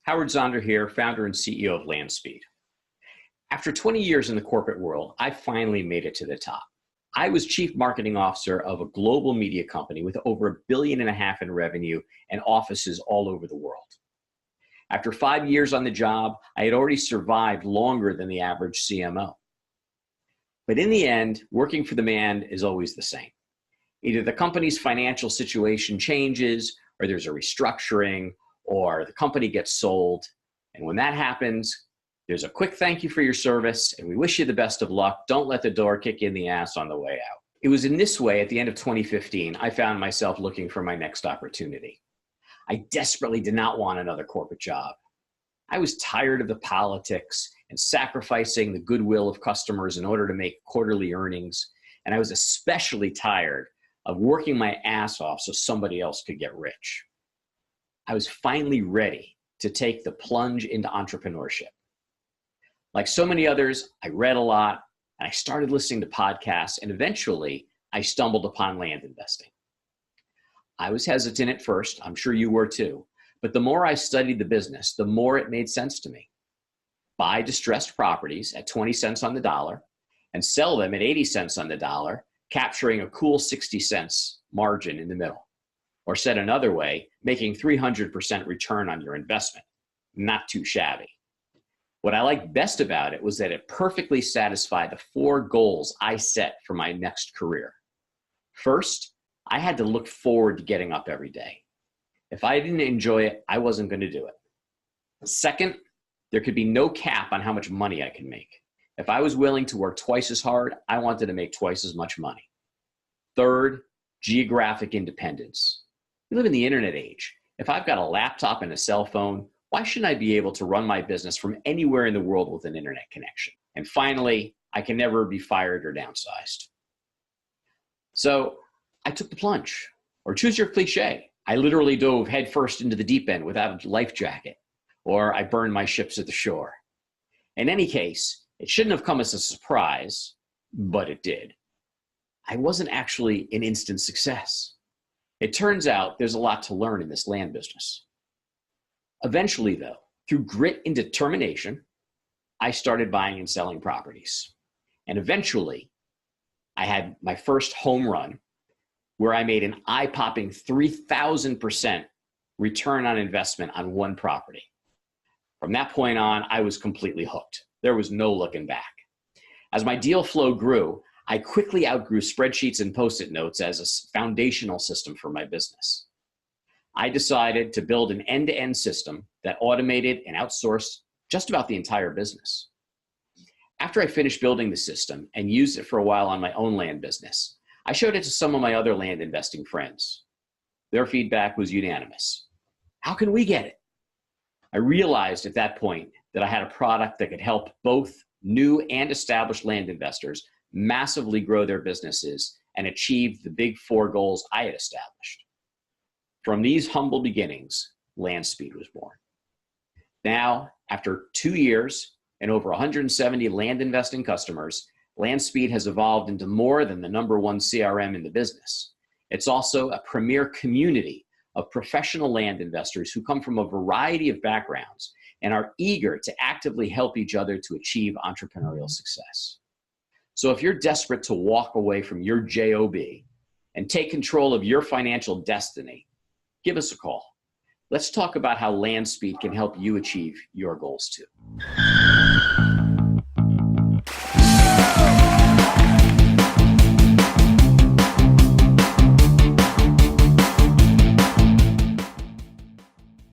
Howard Zonder here, founder and CEO of Landspeed. After 20 years in the corporate world, I finally made it to the top. I was chief marketing officer of a global media company with over $1.5 billion in revenue and offices all over the world. After 5 years on the job, I had already survived longer than the average CMO. But in the end, working for the man is always the same. Either the company's financial situation changes, or there's a restructuring, or the company gets sold. And when that happens, there's a quick thank you for your service, and we wish you the best of luck. Don't let the door kick you in the ass on the way out. It was in this way, at the end of 2015, I found myself looking for my next opportunity. I desperately did not want another corporate job. I was tired of the politics and sacrificing the goodwill of customers in order to make quarterly earnings. And I was especially tired of working my ass off so somebody else could get rich. I was finally ready to take the plunge into entrepreneurship. Like so many others, I read a lot, and I started listening to podcasts, and eventually I stumbled upon land investing. I was hesitant at first, I'm sure you were too, but the more I studied the business, the more it made sense to me. Buy distressed properties at 20 cents on the dollar and sell them at 80 cents on the dollar, capturing a cool 60 cents margin in the middle. Or said another way, making 300% return on your investment. Not too shabby. What I liked best about it was that it perfectly satisfied the 4 goals I set for my next career. First, I had to look forward to getting up every day. If I didn't enjoy it, I wasn't going to do it. Second, there could be no cap on how much money I could make. If I was willing to work twice as hard, I wanted to make twice as much money. Third, geographic independence. We live in the internet age. If I've got a laptop and a cell phone, why shouldn't I be able to run my business from anywhere in the world with an internet connection? And finally, I can never be fired or downsized. So I took the plunge, or choose your cliche. I literally dove headfirst into the deep end without a life jacket, or I burned my ships at the shore. In any case, it shouldn't have come as a surprise, but it did. I wasn't actually an instant success. It turns out there's a lot to learn in this land business. Eventually, though, through grit and determination, I started buying and selling properties. And eventually, I had my first home run where I made an eye-popping 3,000% return on investment on one property. From that point on, I was completely hooked. There was no looking back. As my deal flow grew, I quickly outgrew spreadsheets and Post-it notes as a foundational system for my business. I decided to build an end-to-end system that automated and outsourced just about the entire business. After I finished building the system and used it for a while on my own land business, I showed it to some of my other land investing friends. Their feedback was unanimous. How can we get it? I realized at that point that I had a product that could help both new and established land investors massively grow their businesses and achieve the big 4 goals I had established. From these humble beginnings, Landspeed was born. Now, after 2 years and over 170 land investing customers, Landspeed has evolved into more than the #1 CRM in the business. It's also a premier community of professional land investors who come from a variety of backgrounds and are eager to actively help each other to achieve entrepreneurial success. So if you're desperate to walk away from your job and take control of your financial destiny, give us a call. Let's talk about how Landspeed can help you achieve your goals too.